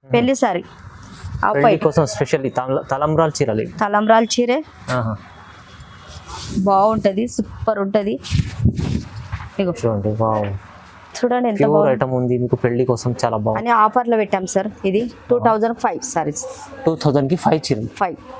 పెళ్లి సారీ పెళ్లి కోసం స్పెషల్లీ తలంబ్రాల చీరలు ఇవి. తలంబ్రాల చీరే ఆహా. బాగుంటది, సూపర్ ఉంటది. ఇగో చూడండి, వావ్, చూడండి ఎంత ప్యూర్ బాగుంది ఐటమ్ ఉంది మీకు పెళ్లి కోసం, చాలా బాగుంది. అని ఆఫర్ లో పెట్టాం సార్. ఇది 2005 సారీస్ 2000 కి 5 చీరలు,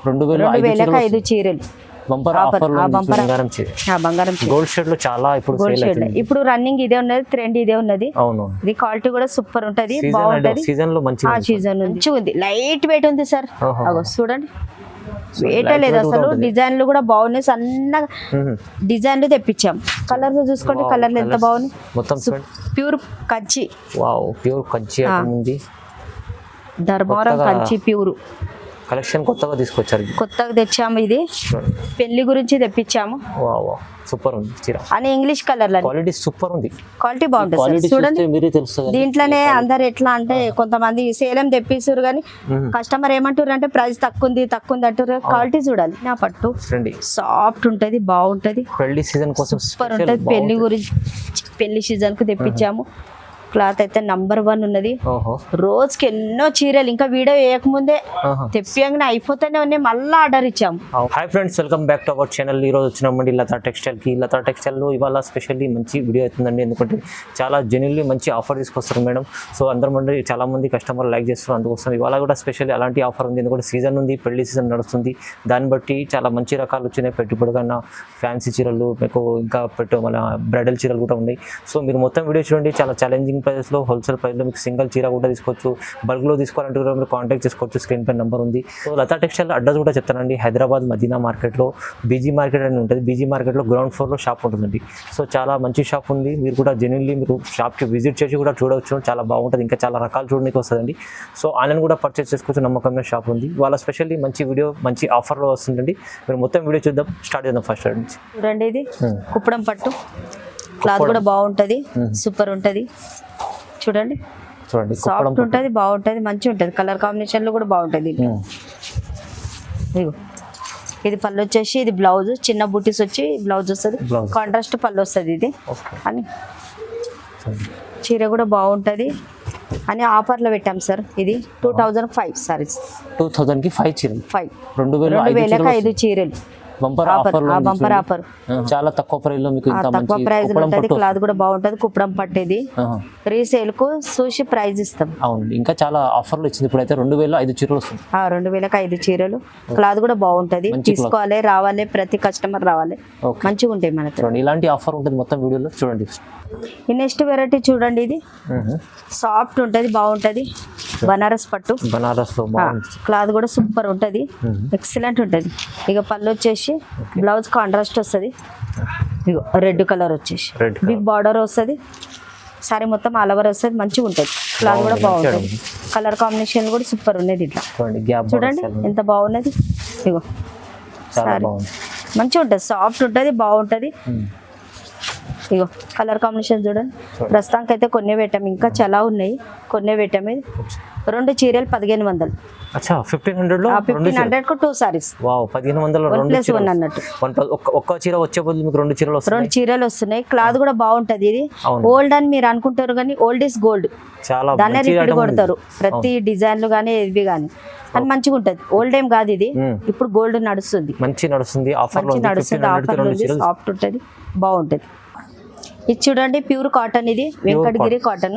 2005 చీరలు బంపర్ ఆఫర్ లో ఉంది. బంగారం చీర, బంగారం చీర, గోల్డ్ షేడ్ లో చాలా ఇప్పుడు సేల్ అవుతుంది. ఇప్పుడు రన్నింగ్ ఇదే ఉన్నది, ట్రెండ్ ఇదే ఉన్నది. అవును, ఇది క్వాలిటీ కూడా సూపర్ ఉంటది, బాగుంటది. సీజన్ లో మంచి సీజన్ మంచిగా ఉంది, లైట్ వెయిట్ ఉంది సార్. ఓహో. అగో చూడండి, వెయిట్ లేదు అసలు. డిజైన్లు కూడా బాగున్నాయి, సన్నగా డిజైన్లు తెప్పించాం. కలర్ చూసుకోండి, కలర్లు ఎంత బాగున్నాయి. మొత్తం pure Kanchi, wow, pure Kanchi item ఉంది. ధర్మవరం కంచి ప్యూర్ కలెక్షన్ కొత్తగా తీసుకొచ్చారు, కొత్తగా తెచ్చాము. ఇది పెళ్లి గురించి తెప్పించాము. వావ్, సూపర్ ఉంది చీర. అని ఇంగ్లీష్ కలర్ క్వాలిటీ సూపర్ ఉంది, క్వాలిటీ బాగుంటుంది సార్. చూడండి మీరే తెలుస్తుంది. దీంట్లోనే అందరు ఎట్లా అంటే కొంతమంది సేలం తెప్పిస్తారు కానీ కస్టమర్ ఏమంటారు అంటే ప్రైస్ తక్కువ ఉంది అంటారు. క్వాలిటీ చూడాలి. నా పట్టు సాఫ్ట్ ఉంటది, బాగుంటది. పెళ్లి సీజన్ కోసం సూపర్ ఉంటది. పెళ్లి గురించి పెళ్లి సీజన్ కు తెప్పించాము. క్లాత్ అయితే నంబర్ 1 ఉన్నది. రోజుకి ఎన్నో చీరలు, ఇంకా వీడియో వేయకముందే తెప్పియంగానే అయిపోతూనే ఉన్నాయి. మళ్ళీ ఆర్డర్ ఇచ్చాము. Hi friends, welcome back to our channel. ఈ రోజు వచ్చినామండి లతా టెక్స్టైల్ కి. లతా టెక్స్టైల్ లో ఇవాళ స్పెషల్లీ మంచి వీడియో అవుతుందండి, ఎందుకంటే చాలా జెన్యున్లీ మంచి ఆఫర్ తీసుకొస్తారు మేడం. సో అందరూ చాలా మంది కస్టమర్ లైక్ చేస్తారు, అందుకోసం ఇవాళ కూడా స్పెషల్లీ అలాంటి ఆఫర్ ఉంది. ఎందుకంటే సీజన్ ఉంది, పెళ్లి సీజన్ నడుస్తుంది. దాన్ని బట్టి చాలా మంచి రకాలు వచ్చినాయి. పెట్టుబడి కన్నా ఫ్యాన్సీ చీరలు మీకు, ఇంకా మన బ్రైడల్ చీరలు కూడా ఉన్నాయి. సో మీరు మొత్తం వీడియో చూడండి. చాలా ఛాలెంజింగ్ ప్రైస్లో, హోల్సేల్ ప్రైస్లో మీకు సింగిల్ చీర కూడా తీసుకోవచ్చు. బల్క్లో తీసుకోవాలంటే కూడా మీరు కాంటాక్ట్ చేసుకోవచ్చు. స్క్రీన్ పై నెంబర్ ఉంది. సో లతా టెక్స్టైల్ అడ్రస్ కూడా చెప్తానండి. హైదరాబాద్ మదీనా మార్కెట్లో బీజీ మార్కెట్ అని ఉంటుంది. బీజీ మార్కెట్లో గ్రౌండ్ ఫ్లోర్లో షాప్ ఉంటుందండి. సో చాలా మంచి షాప్ ఉంది. మీరు కూడా జెన్యున్లీ మీరు షాప్కి విజిట్ చేసి కూడా చూడవచ్చు. చాలా బాగుంటుంది, ఇంకా చాలా రకాలు చూడడానికి వస్తుందండి. సో ఆన్లైన్ కూడా పర్చేస్ చేసుకోవచ్చు. నమ్మకమైన షాప్ ఉంది. వాళ్ళ స్పెషల్లీ మంచి వీడియో, మంచి ఆఫర్లో వస్తుందండి. మీరు మొత్తం వీడియో చూద్దాం, స్టార్ట్ చేద్దాం ఫస్ట్ నుంచి. చూడండి, ఇది కుప్పడం పట్టు, క్లాత్ కూడా బాగుంటది, సూపర్ ఉంటది. చూడండి, సాఫ్ట్ ఉంటది, బాగుంటది, మంచిగా ఉంటది. కలర్ కాంబినేషన్ లో కూడా బాగుంటది. ఇది పళ్ళు వచ్చేసి, ఇది బ్లౌజ్ చిన్న బూటీస్ వచ్చి బ్లౌజ్ వస్తుంది, కాంట్రాస్ట్ పళ్ళు వస్తుంది. ఇది అని చీర కూడా బాగుంటది అని ఆఫర్ లో పెట్టాం సార్. ఇది 2005 సారీస్, 2000 కి 5 చీరలు, 2005 చీరలు. బంపర్ ఆఫర్, చాలా తక్కువ ప్రైస్ లో మీకు తక్కువ ప్రైస్ ఉంటది. క్లాత్ కూడా బాగుంటది, కుప్పడం పట్టేది. రీసేల్ కు చూసి ప్రైస్ ఇస్తాం. అవును, ఇంకా చాలా ఆఫర్లు ఇచ్చింది. ఇప్పుడైతే 2005 చీరలు వస్తుంది. 2005 చీరలు, క్లాత్ కూడా బాగుంటది. తీసుకోవాలి, రావాలి, ప్రతి కస్టమర్ రావాలి, మంచిగా ఉంటాయి మనకి. ఇలాంటి ఆఫర్ ఉంటుంది మొత్తం వీడియోలో చూడండి. ఈ నెక్స్ట్ వెరైటీ చూడండి, ఇది సాఫ్ట్ ఉంటది, బాగుంటది. బనారస్ పట్టు, బనారస్ లో క్లాత్ కూడా సూపర్ ఉంటది, ఎక్సలెంట్ ఉంటది. ఇక పళ్ళు వచ్చేసి బ్లౌజ్ కాంట్రాస్ట్ వస్తుంది. ఇగో రెడ్ కలర్ వచ్చేసి బిగ్ బార్డర్ వస్తుంది. సారీ మొత్తం ఆల్ ఓవర్ వస్తుంది, మంచిగా ఉంటుంది. క్లాత్ కూడా బాగుంటుంది. కలర్ కాంబినేషన్ కూడా సూపర్ ఉన్నది. ఇట్లా చూడండి ఎంత బాగున్నది. ఇగో సారీ మంచిగా ఉంటుంది, సాఫ్ట్ ఉంటుంది, బాగుంటుంది. ఇగో కలర్ కాంబినేషన్ చూడండి. ప్రస్తుతానికి అయితే కొన్ని పెట్టాము, ఇంకా చాలా ఉన్నాయి. కొన్ని పెట్టాము. 2 చీరలు 1500. 1500 కు 2 సారీస్. 1500 అన్నట్టు. ఒక్క చీర వచ్చే బదులు మీకు 2 చీరలు వస్తాయి. 2 చీరలు వస్తున్నాయి. క్లాత్ కూడా బాగుంటది. ఇది ఓల్డ్ అని మీరు అనుకుంటారు కానీ ఓల్డ్ ఇస్ గోల్డ్. దాన్నే రిపీట్ కొడతారు ప్రతి డిజైన్లు కానీ, ఇవి కానీ. అని మంచిగా ఉంటది. ఓల్డ్ ఏం కాదు ఇది, ఇప్పుడు గోల్డ్ నడుస్తుంది, మంచి నడుస్తుంది. ఆఫర్ సాఫ్ట్ ఉంటది, బాగుంటది. ఇది చూడండి ప్యూర్ కాటన్, ఇది వెంకటగిరి కాటన్.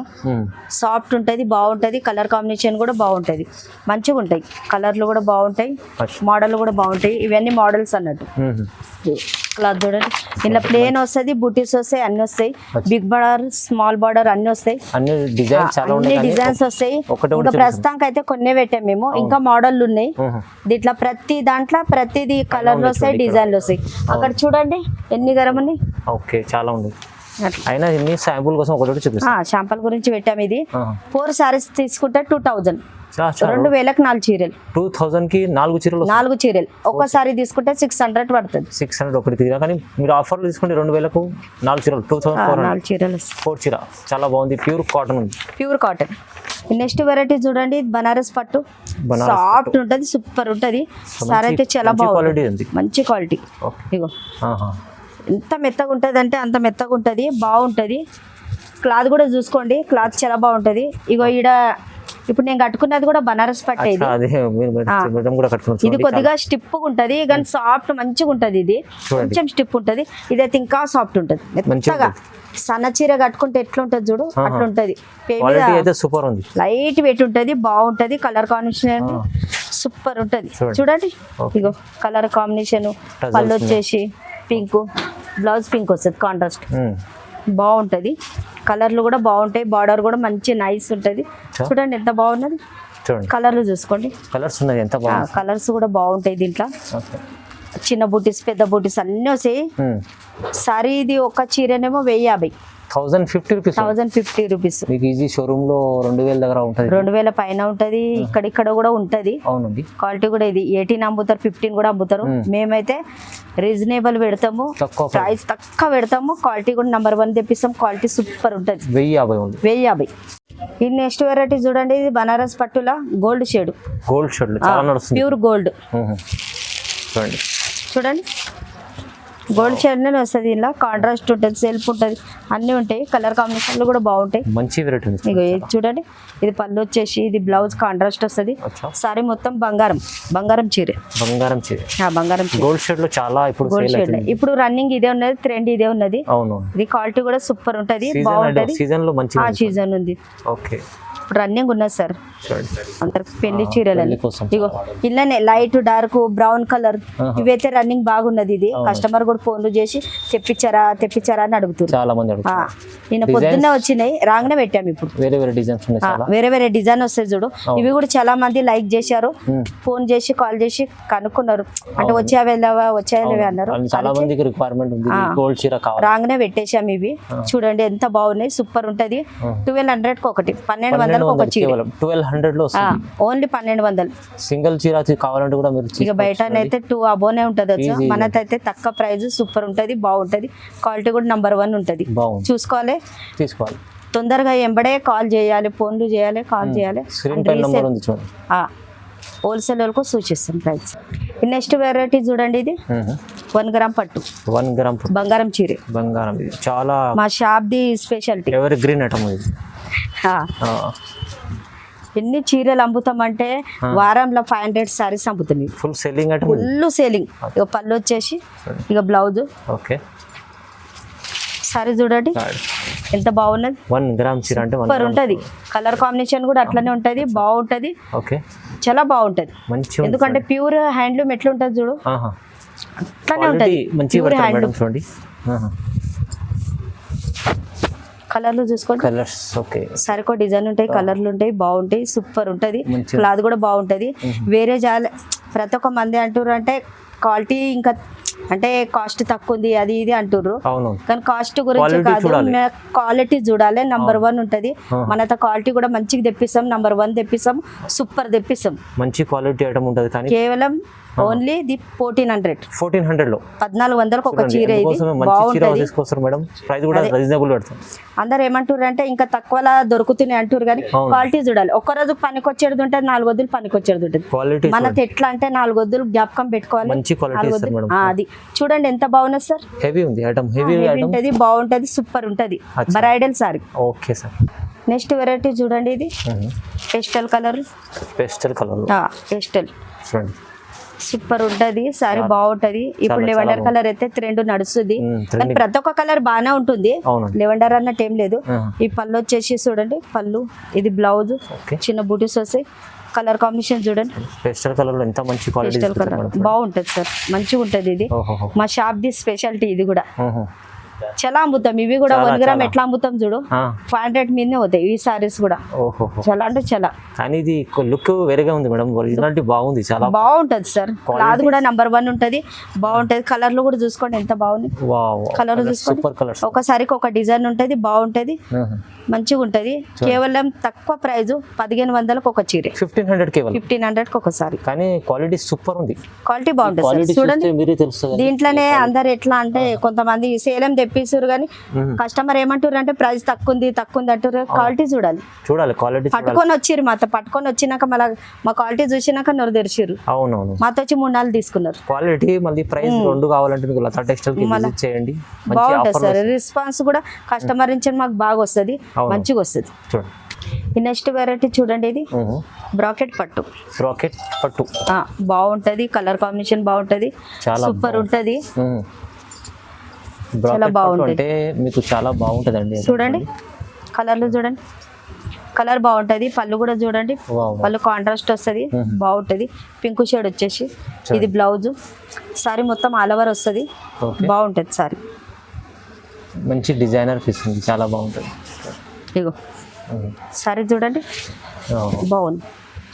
సాఫ్ట్ ఉంటది, బాగుంటది. కలర్ కాంబినేషన్ కూడా బాగుంటది, మంచిగా ఉంటాయి. కలర్లు కూడా బాగుంటాయి, మోడల్ కూడా బాగుంటాయి. ఇవన్నీ మోడల్స్ అన్నట్టు. క్లాత్ చూడండి, ఇలా ప్లేన్ వస్తుంది, బూటీస్ వస్తాయి, అన్ని వస్తాయి. బిగ్ బార్డర్, స్మాల్ బార్డర్ అన్ని వస్తాయి, అన్ని డిజైన్స్ వస్తాయి. ఇంకా ప్రస్తుతానికి అయితే కొన్ని పెట్టాం మేము, ఇంకా మోడల్ ఉన్నాయి. దీంట్లో ప్రతి దాంట్లో ప్రతిది కలర్లు వస్తాయి, డిజైన్లు వస్తాయి. అక్కడ చూడండి ఎన్ని గరం ఉన్నాయి. ఓకే, చాలా ఉంది. అయినా ఇన్ని శాంపుల్ కోసం ఒకటి చూపిస్తాను. శాంపుల్ గురించి పెట్టాము. ఇది 4 సారీస్ తీసుకుంటే 2000. 2000కి 4 చీరలు. 2000 కి 4 చీరలు. 4 చీరలు ఒక్కసారి తీసుకుంటే 600 పడుతుంది. 600 ఒకటి తీరా, కానీ మీరు ఆఫర్లు తీసుకుంటే 2000కు 4 చీరలు, 4 చీరలు, 4 చీర. చాలా బాగుంది, ప్యూర్ కాటన్ ఉంది. Pure cotton. నెక్స్ట్ వెరైటీ చూడండి, బనారస్ పట్టు. సాఫ్ట్ ఉంటది, సూపర్ ఉంటది. సారీ అయితే చాలా బాగుంది, మంచి క్వాలిటీ. ఇగో ఎంత మెత్తగా ఉంటుంది అంటే అంత మెత్తగా ఉంటుంది, బాగుంటుంది. క్లాత్ కూడా చూసుకోండి, క్లాత్ చాలా బాగుంటుంది. ఇగో ఈడ ఇప్పుడు నేను కట్టుకున్నది కూడా బనారస్ పట్టే ఇది. అదే మీరు మేడం కూడా కట్టుకున్నారు. ఇది కొద్దిగా స్టిప్ ఉంటది కానీ సాఫ్ట్ మంచిగా ఉంటది. ఇది కొంచెం స్టిప్ ఉంటది, ఇదైతే ఇంకా సాఫ్ట్ ఉంటది మెత్తగా. సన్న చీర కట్టుకుంటే ఎట్లా ఉంటది చూడు అట్లా ఉంటది. సూపర్ ఉంది, లైట్ వెయిట్ ఉంటది, బాగుంటది. కలర్ కాంబినేషన్ సూపర్ ఉంటది చూడండి. ఇగో కలర్ కాంబినేషన్, పళ్ళు వచ్చేసి పింక్, బ్లౌజ్ పింక్ వస్తుంది కాంట్రాస్ట్, బాగుంటది. కలర్లు కూడా బాగుంటాయి, బార్డర్ కూడా మంచి నైస్ ఉంటది. చూడండి ఎంత బాగున్నది. కలర్లు చూసుకోండి, కలర్స్ ఉన్నాయి ఎంత బాగుంది. కలర్స్ కూడా బాగుంటాయి దీంట్లో. చిన్న బూటీస్ పెద్ద బూటీస్ అన్నీ వస్తాయి. సారీ ఇది ఒక చీరనేమో 1050, 1050 రూపీస్. మీకు ఈజీ షోరూమ్ లో 2000 దగ్గర ఉంటుంది, 2000 పైన ఉంటది. ఇక్కడ కూడా ఉంటది. అవునండి. క్వాలిటీ కూడా ఇది 18 అమ్ముతారు, 15 కూడా అమ్ముతారు. మేమైతే రీజనబుల్ పెడతాము, ప్రైస్ తక్కువ పెడతాము. క్వాలిటీ కూడా నెంబర్ 1 తెప్పిస్తాం. క్వాలిటీ సూపర్ ఉంటది. 1050. ఈ నెక్స్ట్ వెరైటీ చూడండి, ఇది బనారస్ పట్టులా గోల్డ్ షేడ్, ప్యూర్ గోల్డ్ చూడండి. గోల్డ్ షేడ్ వస్తుంది. ఇలా కాంట్రాస్ట్ ఉంటుంది, సెల్ఫ్ ఉంటుంది, అన్నీ ఉంటాయి. కలర్ కాంబినేషన్లు కూడా బాగుంటాయి. మంచి వెరైటీ. ఇగో ఇది చూడండి, ఇది పళ్ళు వచ్చేసి ఇది బ్లౌజ్ కాంట్రాస్ట్ వస్తుంది. సారీ మొత్తం బంగారం చీర, బంగారం చీర. గోల్డ్ షేడ్ లో చాలా ఇప్పుడు రన్నింగ్ ఇదే ఉన్నది, ట్రెండ్ ఇదే ఉన్నది. అవును. ఇది క్వాలిటీ కూడా సూపర్ ఉంటది, బాగుంటది. సీజన్ లో మంచి సీజన్ ఉంది. ఓకే, ఇప్పుడు రన్నింగ్ ఉన్నది సార్ అందరికి పెళ్లి చీరలని. ఇగో ఇలానే లైట్ డార్క్ బ్రౌన్ కలర్ ఇవైతే రన్నింగ్ బాగున్నది. ఇది కస్టమర్ కూడా ఫోన్లు చేసి తెప్పించారా అని అడుగుతారు చాలా మంది. నేను పొద్దున్నే వచ్చినాయి, రాగానే పెట్టాము. ఇప్పుడు వేరే వేరే డిజైన్ వస్తాయి చూడు. ఇవి కూడా చాలా మంది లైక్ చేశారు, ఫోన్ చేసి కాల్ చేసి కనుక్కున్నారు. అంటే వచ్చావా అన్నారు. చాలా మందికి రిక్వైర్మెంట్ ఉంది, గోల్డ్ చీర కావాలి. రాగానే పెట్టేశాము. ఇవి చూడండి ఎంత బాగున్నాయి, సూపర్ ఉంటది. 1200 ఒకటి, 1200 ఒక చీర. 1200 లో ఓన్లీ 1200. సింగిల్ చీర కావాలంటే కూడా మీరు ఇక బయట అయితే 2 అబోనే ఉంటది. మనకైతే తక్కువ ప్రైస్, సూపర్ ఉంటది, బాగుంటది. క్వాలిటీ కూడా నెంబర్ 1 ఉంటది. తీసుకోవాలి తొందరగా, ఎంబడే కాల్ చేయాలి, ఫోన్లు చేయాలి, కాల్ చేయాలి. హోల్సేల్ వాళ్ళకు సూచిస్తాం ప్రైస్. నెక్స్ట్ వెరైటీ చూడండి, ఇది 1 గ్రామ్ పట్టు, 1 గ్రామ్ బంగారం చీర. బంగారం చాలా మా shop the speciality. Ever green item ఇది. ఎన్ని చీరలు అమ్ముతామంటే వారంలో 500 సారీస్ అమ్ముతుంది. ఫుల్ సెల్లింగ్ అంటే ఫుల్ సెల్లింగ్. ఇక పళ్ళు వచ్చేసి ఇక బ్లౌజ్. ఓకే, సారీ చూడండి ఎంత బాగున్నది. 1 గ్రామ్ చీర అంటే సూపర్ ఉంటది. కలర్ కాంబినేషన్ కూడా అట్లనే ఉంటది, బాగుంటది. ఓకే, చాలా బాగుంటది. ఎందుకంటే ప్యూర్ హ్యాండ్లూమ్ ఎట్లా ఉంటది చూడు అట్లానే ఉంటది. ప్యూర్ హ్యాండ్లూమ్ చూడండి. కలర్లు చూసుకోండి, కలర్స్ ఓకే. సరికో డిజైన్ ఉంటాయి, కలర్లు ఉంటాయి, బాగుంటాయి, సూపర్ ఉంటది. క్లాత్ కూడా బాగుంటది. వేరే ప్రతి ఒక్క మంది అంటారు అంటే క్వాలిటీ ఇంకా అంటే కాస్ట్ తక్కువ ఉంది అది ఇది అంటారు. కానీ కాస్ట్ గురించి కాదు, క్వాలిటీ చూడాలి. నెంబర్ 1 ఉంటది. మనతో క్వాలిటీ కూడా మంచిగా తెప్పిస్తాం, నెంబర్ 1 తెప్పిస్తాం, సూపర్ తెప్పిస్తాం. మంచి క్వాలిటీ ఐటమ్ ఉంటది. కేవలం ఓన్లీ ది 1400 లో 1400 ఒక చీర. ఇది బాగుంటది. అందరు ఏమంటారు అంటే ఇంకా తక్కువలా దొరుకుతున్నాయి అంటారు, కానీ క్వాలిటీ చూడాలి. ఒక్క రోజు పనికొచ్చేది ఉంటుంది, 4 వద్దులు పనికొచ్చేది ఉంటుంది. మనది ఎట్లా అంటే 4 వద్దులు జ్ఞాపకం పెట్టుకోవాలి. అది చూడండి ఎంత బాగున్నది సార్. హెవీ ఉంది ఐటమ్, హెవీ ఉంటది, బాగుంటది, సూపర్ ఉంటది. Bridal sorry. Okay sir. Next variety చూడండి, ఇది పేస్టల్ కలర్. పేస్టల్ సూపర్ ఉంటది, సారీ బాగుంటది. ఇప్పుడు లెవెండర్ కలర్ అయితే ట్రెండ్ నడుస్తుంది, కానీ ప్రతి ఒక్క కలర్ బాగానే ఉంటుంది. లెవెండర్ అన్నట్టు ఏం లేదు. ఈ పళ్ళు వచ్చేసి చూడండి, పళ్ళు ఇది బ్లౌజ్, చిన్న బూటీస్ వస్తాయి. కలర్ కాంబినేషన్ చూడండి, పేస్టల్ కలర్ లో ఎంత మంచి క్వాలిటీ. పేస్టల్ కలర్ బాగుంటది సార్, మంచిగా ఉంటది. ఇది మా షాప్ ది స్పెషాలిటీ. ఇది కూడా చాలా అమ్ముతాం. ఇవి కూడా 1 గ్రామ్ ఎట్లా అమ్ముతాం చూడు, 500 మీదనే అవుతాయి ఈ సారీస్ కూడా. చాలా అంటే చాలా. కానీ ఇది లుక్ వేరేగా ఉంది మేడం, ఒరిజినాలిటీ బాగుంది, చాలా బాగుంటది సార్. క్లాత్ కూడా నెంబర్ 1 ఉంటది, బాగుంటది. కలర్లు కూడా చూసుకోండి ఎంత బాగుంది. కలర్ చూసుకోండి, ఒకసారికి ఒక డిజైన్ ఉంటది, బాగుంటది, మంచిగా ఉంటది. కేవలం తక్కువ ప్రైస్ 1500 ఒక చీర, 1500 ఒకసారి. కానీ క్వాలిటీ సూపర్ ఉంది, క్వాలిటీ బాగుంటది చూడండి. దీంట్లోనే అందరు ఎట్లా అంటే కొంతమంది సేలం తెప్పిస్తారు, కానీ కస్టమర్ ఏమంటారు అంటే ప్రైస్ తక్కువ ఉంది అంటారు. క్వాలిటీ చూడాలి, క్వాలిటీ పట్టుకొని వచ్చిర్రు. మాతో పట్టుకొని వచ్చినాక మళ్ళీ మా క్వాలిటీ చూసినాక నోరు తెరిచిర్రు. అవునవును, మాతో వచ్చి 3 నెలలు తీసుకున్నారు. క్వాలిటీ మళ్ళీ ప్రైస్ 2 కావాలంటే లతా టెక్స్టైల్ కి విజిట్ చేయండి, బాగుంటది సార్. రెస్పాన్స్ కూడా కస్టమర్ నుంచి మాకు బాగా వస్తుంది, మంచిగా వస్తుంది. ఈ నెక్స్ట్ వెరైటీ చూడండి, ఇది బ్రాకెట్ పట్టు. బ్రాకెట్ పట్టు బాగుంటది, కలర్ కాంబినేషన్ బాగుంటది, చాలా సూపర్ ఉంటది. చాలా బాగుంటది అంటే మీకు చాలా బాగుంటదండి. చూడండి కలర్లు చూడండి, కలర్ బాగుంటది. పళ్ళు కూడా చూడండి, పళ్ళు కాంట్రాస్ట్ వస్తుంది, బాగుంటది. పింక్ షేడ్ వచ్చేసి ఇది బ్లౌజ్. సారీ మొత్తం ఆల్ ఓవర్ వస్తుంది, బాగుంటది సారీ. మంచి డిజైనర్ పీస్ ఉంది, చాలా బాగుంటది. ఇగో సారీ చూడండి, బాగుంది,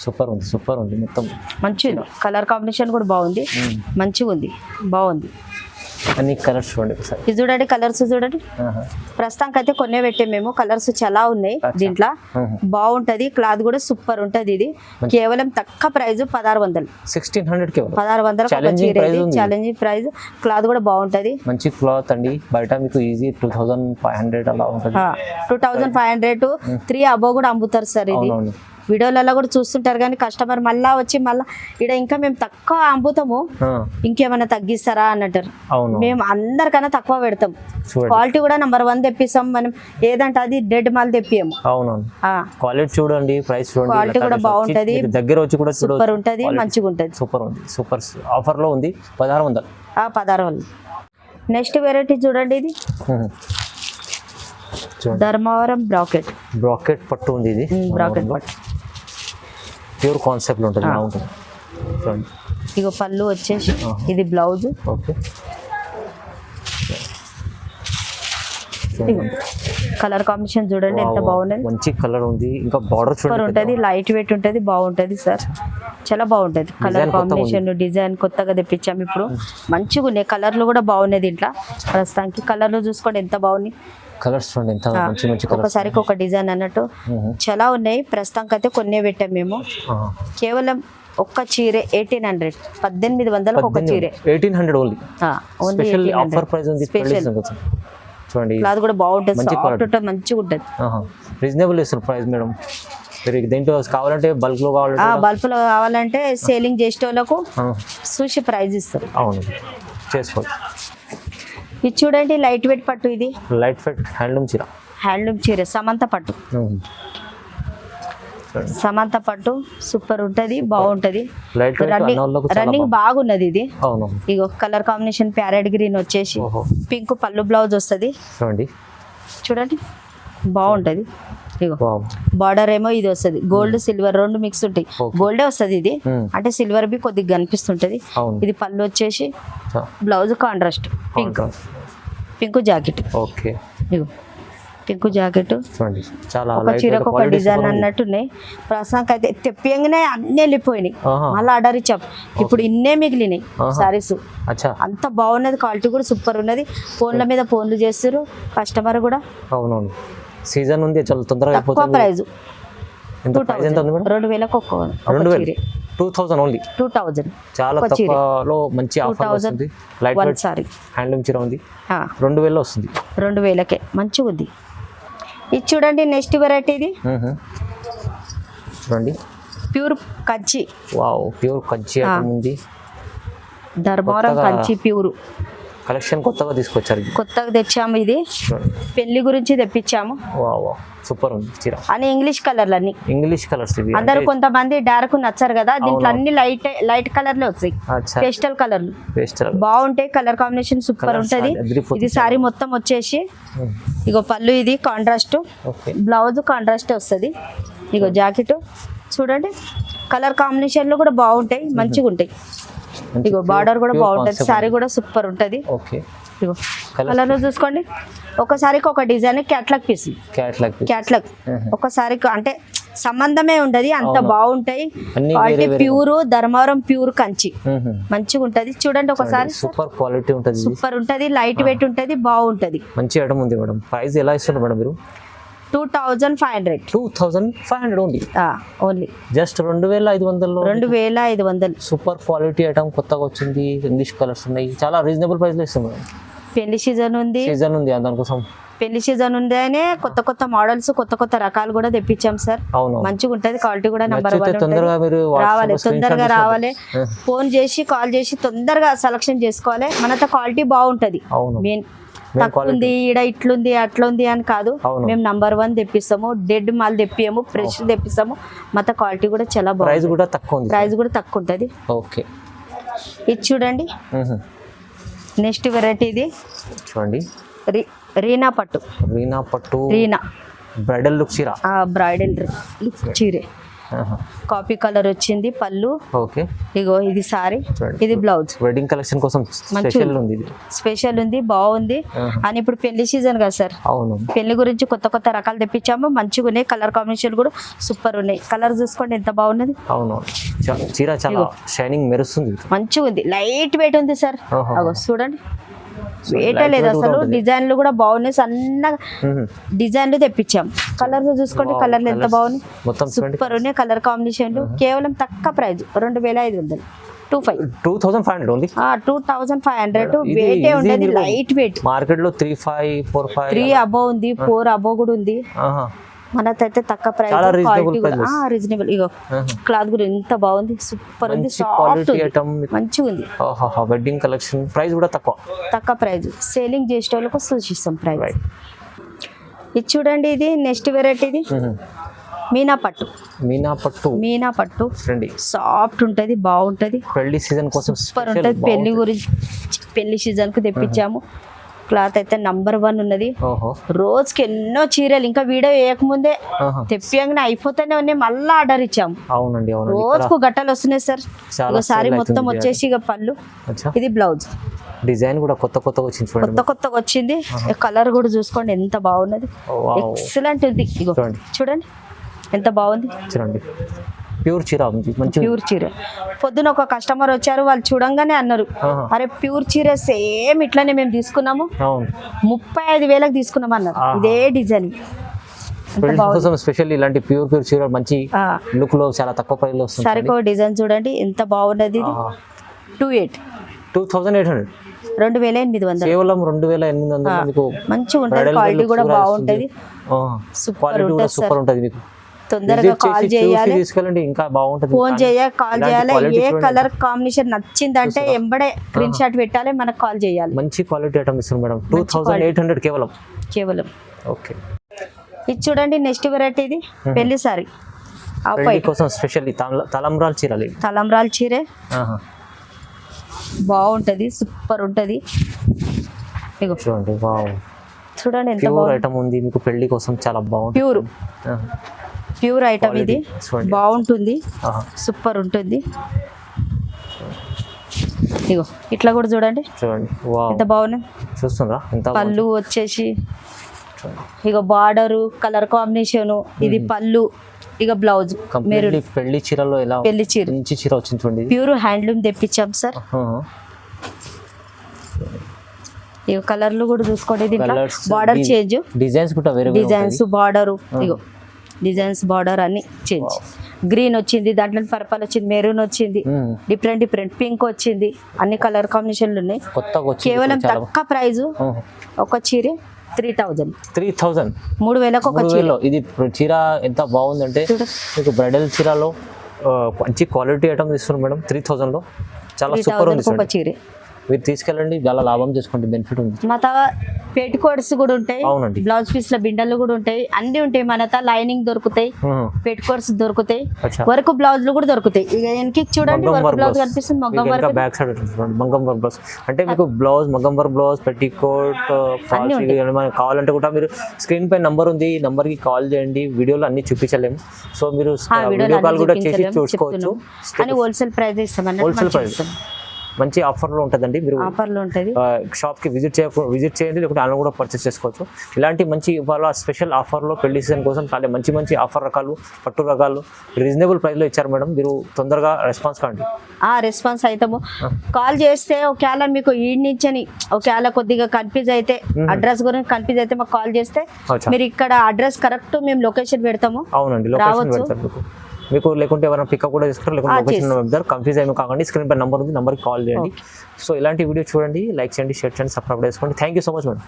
సూపర్ ఉంది, సూపర్ ఉంది. మొత్తం మంచిగా కలర్ కాంబినేషన్ కూడా బాగుంది, మంచిగా ఉంది, బాగుంది. అన్ని కలర్స్ చూడండి ఒకసారి. ఇది చూడండి, కలర్స్ చూడండి. ప్రస్తుతానికి అయితే కొన్నే పెట్టాం మేము, కలర్స్ చాలా ఉన్నాయి దీంట్లో. బాగుంటది, క్లాత్ కూడా సూపర్ ఉంటది. ఇది కేవలం తక్కువ ప్రైస్ 1600. 1600 challenging price. క్లాత్ కూడా బాగుంటది, మంచి క్లాత్ అండి. బయట మీకు ఈజీ 2500 అలా ఉంటుంది. 2500 3 అబోవ్ కూడా అమ్ముతారు సార్. ఇది వీడియోలలో కూడా చూస్తుంటారు, కానీ కస్టమర్ మళ్ళా వచ్చి మళ్ళీ ఇక్కడ ఇంకా మేము తక్కువ అమ్ముతాము, ఇంకేమైనా తగ్గిస్తారా అని అంటారు. మేము అందరికన్నా తక్కువ పెడతాం. క్వాలిటీ కూడా నెంబర్ 1 తెప్పిస్తాం. మనం ఏదంటే అది డెడ్ మాల్ తెప్పియము. క్వాలిటీ చూడండి, ప్రైస్ చూడండి, క్వాలిటీ కూడా బాగుంటది. దగ్గర వచ్చి కూడా సూపర్ ఉంటది, మంచిగా ఉంటది. సూపర్ ఉంది, సూపర్ ఆఫర్ లో ఉంది. 1600. 1600. నెక్స్ట్ వెరైటీ చూడండి, ఇది ధర్మవరం బ్రాకెట్ పట్టు ఉంది. ఇది బ్రాకెట్ పట్టు ప్యూర్ కాన్సెప్ట్ ఉంటుంది, బాగుంటుంది. ఇగో పళ్ళు వచ్చేసి ఇది బ్లౌజ్. ఓకే, కలర్ కాంబినేషన్ చూడండి ఎంత బాగున్నది, మంచి కలర్ ఉంది. ఇంకా బార్డర్ సూపర్ ఉంటది, లైట్ వెయిట్ ఉంటది, బాగుంటది సార్, చాలా బాగుంటది. కలర్ కాంబినేషన్ డిజైన్ కొత్తగా తెప్పించాము ఇప్పుడు, మంచిగా ఉన్నాయి. కలర్లు కూడా బాగున్నాయి దీంట్లో. ప్రస్తుతానికి కలర్లు చూసుకోండి ఎంత బాగున్నాయి. కలర్స్ చూడండి ఎంత మంచి మంచి కలర్స్. ఒకసారికి ఒక డిజైన్ అన్నట్టు చాలా ఉన్నాయి. ప్రస్తుతానికి అయితే కొన్నే పెట్టాం మేము. కేవలం ఒక్క చీరే 1800. 1800 ఒక చీరే. 1800 ఓన్లీ. స్పెషల్ ఆఫర్ ప్రైస్ ఉంది. చూడండి క్లాత్ కూడా బాగుంటుంది, సాఫ్ట్ ఉంటుంది, మంచిగా ఉంటుంది. రీజనబుల్ ఇస్తారు ప్రైస్ మేడం. మీరు దీంట్లో కావాలంటే బల్క్ లో కావాలంటే సేలింగ్ చేసే వాళ్ళకు చూసి ప్రైస్ ఇస్తారు. అవును, చేసుకోవచ్చు. ఇది చూడండి, లైట్ వెయిట్ పట్టు. ఇది లైట్ వెయిట్ హ్యాండ్లూమ్ చీర సమంత పట్టు. సమంత పట్టు సూపర్ ఉంటది, బాగుంటది. రన్నింగ్ బాగున్నది ఇది. ఇగో కలర్ కాంబినేషన్ ప్యారెట్ గ్రీన్ వచ్చేసి పింక్ పళ్ళు బ్లౌజ్ వస్తుంది. చూడండి బాగుంటది. ఇగో బార్డర్ ఏమో ఇది వస్తుంది, గోల్డ్ సిల్వర్ 2 మిక్స్ ఉంటాయి. గోల్డే వస్తుంది ఇది, అంటే సిల్వర్ బి కొద్దిగా కనిపిస్తుంటది. ఇది పళ్ళు వచ్చేసి blouse contrast pink jacket. Okay, ఇగో పింక్ జాకెట్. ఒక చీరకు ఒక డిజైన్ అన్నట్టున్నాయి. ప్రస్తుతానికి అయితే తెప్పియంగానే అన్నీ వెళ్ళిపోయినాయి, మళ్ళీ ఆర్డర్ ఇచ్చాం. ఇప్పుడు ఇన్నే మిగిలినాయి సారీస్. అంత బాగున్నది, క్వాలిటీ కూడా సూపర్ ఉన్నది. ఫోన్ల మీద ఫోన్లు చేస్తారు కస్టమర్ కూడా. అవునవును, సీజన్ ఉంది, చాలా తొందరగా తక్కువ ప్రైస్. 2000 2000 ఓన్లీ. 2000 చాలా తక్కువలో మంచి ఆఫర్ వస్తుంది. లైట్ వెయిట్ సారీ హ్యాండ్లూమ్ చీర ఉంది, 2000 వస్తుంది. 2000కే మంచిగా ఉంది. ఇది చూడండి, నెక్స్ట్ వెరైటీ. ఇది చూడండి, pure Kanchi. Wow, pure Kanchi ఉంది. ధర్మవరం కంచి ప్యూర్ కలెక్షన్ కొత్తగా తీసుకొచ్చారు, కొత్తగా తెచ్చాము. ఇది పెళ్లి గురించి తెప్పించాము. సూపర్ ఉంది చీర. అని ఇంగ్లీష్ కలర్లు, అన్ని ఇంగ్లీష్ కలర్స్. అందరు కొంతమంది డార్క్ నచ్చారు కదా, దీంట్లో అన్ని లైట్ కలర్లు వస్తాయి, పేస్టల్ కలర్లు బాగుంటాయి. కలర్ కాంబినేషన్ సూపర్ ఉంటది. ఇది సారీ మొత్తం వచ్చేసి ఇగో పళ్ళు ఇది కాంట్రాస్ట్, బ్లౌజ్ కాంట్రాస్ట్ వస్తుంది. ఇగో జాకెట్ చూడండి, కలర్ కాంబినేషన్లు కూడా బాగుంటాయి, మంచిగా ఉంటాయి. ఇగో బార్డర్ కూడా బాగుంటది, సారీ కూడా సూపర్ ఉంటది. ఇగో కలర్ చూసుకోండి, ఒకసారికి ఒక డిజైన్ క్యాట్లాగ్ పీస్. క్యాట్లాగ్ ఒకసారికి అంటే సంబంధమే ఉండదు, అంత బాగుంటాయి. ప్యూర్ ధర్మవరం ప్యూర్ కంచి మంచిగా ఉంటది. చూడండి ఒకసారి, సూపర్ క్వాలిటీ ఉంటది, సూపర్ ఉంటది, లైట్ వెయిట్ ఉంటది, బాగుంటది. మంచి ఐటమ్ ఉంది మేడం. ప్రైస్ ఎలా ఇస్తున్నారు మేడం మీరు? 2500 only. Just 2500. Super quality item కొత్తగా వచ్చింది, ఇంగ్లీష్ కలర్స్ ఉన్నాయి, చాలా రీజనబుల్ ప్రైస్ లో ఇస్తున్నాం. పెళ్లి సీజన్ ఉంది దానికోసం. పెళ్లి సీజన్ ఉంది అనే కొత్త కొత్త మోడల్స్, కొత్త కొత్త రకాలు కూడా తెప్పించాం సార్. మంచిగా ఉంటది, క్వాలిటీ కూడా నెంబర్ 1 రావాలి. తొందరగా రావాలి, ఫోన్ చేసి కాల్ చేసి తొందరగా సెలక్షన్ చేసుకోవాలి. మనతో క్వాలిటీ బాగుంటది. మెయిన్ తక్కువ ఉంది ఈడ ఇట్లుంది అట్లా ఉంది అని కాదు. అవును. మేము నంబర్ 1 తెప్పిస్తాము, డెడ్ మాల్ తెప్పియము, ఫ్రెష్ తెప్పిస్తాము. మొత్తం క్వాలిటీ కూడా చాలా బాగుంది. ప్రైస్ కూడా తక్కువ ఉంది. ప్రైస్ కూడా తక్కువ ఉంటుంది. ఓకే, ఇది చూడండి నెక్స్ట్ వెరైటీ. ఇది చూడండి రీనా పట్టు. రీనా బ్రైడల్ లుక్ చీర. బ్రైడల్ లుక్ చీరే. కాపీ కలర్ వచ్చింది పళ్ళు. ఓకే, ఇగో ఇది సారీ, ఇది బ్లౌజ్. వెడ్డింగ్ కలెక్షన్ కోసం స్పెషల్ ఉంది. స్పెషల్ ఉంది, బాగుంది. అని ఇప్పుడు పెళ్లి సీజన్ కదా సార్. అవును, పెళ్లి గురించి కొత్త కొత్త రకాలు తెప్పించాము. మంచిగా ఉన్నాయి, కలర్ కాంబినేషన్ కూడా సూపర్ ఉన్నాయి. కలర్ చూసుకోండి ఎంత బాగున్నది. అవును, చీర చాలా షైనింగ్ మెరుస్తుంది, మంచిగా ఉంది. లైట్ వెయిట్ ఉంది సార్. అగో చూడండి, వెయిట్ లేదు అసలు. డిజైన్లు కూడా బాగున్నాయి, సన్నగా డిజైన్లు తెప్పించాం. కలర్ చూసుకోండి, కలర్లు ఎంత బాగున్నాయి, సూపర్ ఉన్నాయి. కలర్ కాంబినేషన్లు కేవలం తక్కువ ప్రైస్ 2500. 2500 ఓన్లీ. 2500 వెయిటే ఉండేది, లైట్ వెయిట్. మార్కెట్ లో 3 అబోవ్ ఉంది, 4 అబోవ్ కూడా ఉంది. మనకైతే తక్కువ ప్రైస్, క్వాలిటీ కూడా రీజనబుల్. ఇగో క్లాత్ కూడా ఎంత బాగుంది, సూపర్ ఉంది, సాఫ్ట్ మంచిగా ఉంది. వెడ్డింగ్ కలెక్షన్ ప్రైస్ కూడా తక్కువ ప్రైస్. సేలింగ్ చేసే వాళ్ళకు సూచిస్తాం ప్రైస్. ఇది చూడండి, ఇది నెక్స్ట్ వెరైటీ. ఇది మీనా పట్టు సాఫ్ట్ ఉంటది, బాగుంటది. పెళ్లి సీజన్ కోసం సూపర్ ఉంటది. పెళ్లి గురించి పెళ్లి సీజన్ కు తెప్పించాము. క్లాత్ అయితే నంబర్ 1 ఉన్నది. రోజుకి ఎన్నో చీరలు, ఇంకా వీడియో వేయకముందే తెప్పియంగానే అయిపోతూనే ఉన్నాయి. మళ్ళీ ఆర్డర్ ఇచ్చాము. అవునండి, రోజుకు గట్టలు వస్తున్నాయి సార్. ఒకసారి మొత్తం వచ్చేసి ఇక పళ్ళు, ఇది బ్లౌజ్. డిజైన్ కూడా కొత్తగా వచ్చింది. కలర్ కూడా చూసుకోండి ఎంత బాగున్నది, ఎక్సలెంట్ ఉంది. ఇగో చూడండి ఎంత బాగుంది. చూడండి ప్యూర్ చీర ఉంది, ప్యూర్ చీర. పొద్దున ఒక కస్టమర్ వచ్చారు, వాళ్ళు చూడంగానే అన్నారు, అరే ప్యూర్ చీర సేమ్ ఇట్లానే మేము తీసుకున్నాము, 35,000కి తీసుకున్నాం అన్నారు. ఇదే డిజైన్ స్పెషల్. ఇలాంటి ప్యూర్ చీర మంచి లుక్ లో చాలా తక్కువ ప్రైస్ లో వస్తుంది. సరికో డిజైన్ చూడండి ఎంత బాగున్నది. ఇది 2800 2800 కేవలం 2800. మంచిగా ఉంటుంది, క్వాలిటీ కూడా బాగుంటది, సూపర్ ఉంటుంది. మీకు తొందరగా కాల్ చేయాలి, తీసుకెళ్ళండి, ఇంకా బాగుంటుంది. ఫోన్ చేయాలి, కాల్ చేయాలి. ఏ కలర్ కాంబినేషన్ నచ్చిందంటే ఎంబడే స్క్రీన్ షాట్ పెట్టాలి, మనకు కాల్ చేయాలి. మంచి క్వాలిటీ ఐటమ్ ఇస్తుంది మేడం. 2800 కేవలం. ఓకే, ఇది చూడండి నెక్స్ట్ వెరైటీ. ఇది పెళ్లి సారీ కోసం స్పెషల్ తలంబ్రాల్ చీరే. బాగుంటది, సూపర్ ఉంటది. చూడండి, చూడండి ఎంత ప్యూర్ ఐటమ్ ఉంది మీకు పెళ్లి కోసం, చాలా బాగుంటుంది. ప్యూర్ ఐటమ్ ఇది, బాగుంటుంది, సూపర్ ఉంటుంది. ఇగో ఇట్లా కూడా చూడండి ఎంత బాగున్నాయి. చూస్తుందా పళ్ళు వచ్చేసి ఇగో బార్డరు, కలర్ కాంబినేషన్, ఇది పళ్ళు, ఇక బ్లౌజ్. మీరు పెళ్లి చీరలో ఎలా పెళ్లి చీర వచ్చింది చూడండి, ప్యూర్ హ్యాండ్లూమ్ తెప్పించాం సార్. ఇగో కలర్లు కూడా చూసుకోండి, దీంట్లో బార్డర్ చేంజ్, డిజైన్స్ బార్డర్. ఇగో డిజైన్స్ బార్డర్ అన్ని చేంజ్. గ్రీన్ వచ్చింది, దాంట్లో పర్పల్ వచ్చింది, మెరూన్ వచ్చింది, డిఫరెంట్ పింక్ వచ్చింది. అన్ని కలర్ కాంబినేషన్లు ఉన్నాయి. కేవలం తక్కువ ప్రైజ్. ఒక చీర 3000. 3000కు ఒక చీర. ఇది చీర ఎంత బాగుందంటే మీకు బ్రైడల్ చీరలో మంచి క్వాలిటీ ఐటమ్ ఇస్తున్నారు మేడం. 3000 లో చాలా సూపర్ ఉంది. ఒక చీర మీరు తీసుకెళ్ళండి, చాలా లాభం చేసుకోండి, బెనిఫిట్ ఉంది. మన పెయిట్ కోట్స్ కూడా ఉంటాయి, బ్లౌజ్ పీస్ లో బిండలు కూడా ఉంటాయి, అన్ని ఉంటాయి. మన లైనింగ్ దొరుకుతాయి, పెయిట్ కోట్స్ దొరుకుతాయి, వర్క్ బ్లౌజ్లు కూడా దొరుకుతాయి. ఇక వెనక్కి చూడండి వర్క్ బ్లౌజ్ కనిపిస్తుంది, మగ్గం వర్క్. బ్యాక్ సైడ్ మగ్గం వర్క్ బ్లౌజ్ అంటే మీకు బ్లౌజ్, మగ్గం వర్క్ బ్లౌజ్, పెట్టి కోట్, కావాలంటే కూడా మీరు స్క్రీన్ పై నంబర్ ఉంది, నంబర్ కి కాల్ చేయండి. వీడియోలో అన్ని చూపించలేము, సో మీరు వీడియో కాల్ కూడా చేసి చూసుకోవచ్చు. అని హోల్సేల్ ప్రైస్ ఇస్తామని, హోల్సేల్ ప్రైస్ మంచి ఆఫర్లో ఉంటుందండి. మీరు ఆఫర్లో ఉంటుంది, షాప్కి విజిట్ చేయండి, లేకపోతే ఆన్లైన్ కూడా పర్చేస్ చేసుకోవచ్చు. ఇలాంటి మంచి ఇవాళ స్పెషల్ ఆఫర్లో పెళ్లి సీజన్ కోసం చాలా మంచి ఆఫర్ రకాలు, పట్టు రకాలు రీజనబుల్ ప్రైస్లో ఇచ్చారు మేడం. మీరు తొందరగా రెస్పాన్స్ కాండి. రెస్పాన్స్ అవుతాము. కాల్ చేస్తే ఒకవేళ మీకు ఈ నుంచి ఒకవేళ కొద్దిగా కన్ఫ్యూజ్ అయితే, అడ్రస్ గురించి కన్ఫ్యూజ్ అయితే మాకు కాల్ చేస్తే మీరు ఇక్కడ అడ్రస్ కరెక్ట్ మేము లొకేషన్ పెడతాము. అవునండి, లొకేషన్ పెడతారు మీకు. లేకుంటే ఎవరైనా పికప్ కూడా చేసుకోరు, లేకుంటే లొకేషన్ వెళ్తారు. కన్ఫ్యూజ్ అయ్యి కాకండి, స్క్రీన్ పై నంబర్ ఉంది, నంబర్కి కాల్ చేయండి. సో ఇలాంటి వీడియో చూడండి, లైక్ చేయండి, షేర్ చేయండి, సబ్స్క్రైబ్ చేసుకోండి. Thank you so much madam.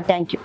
Thank you.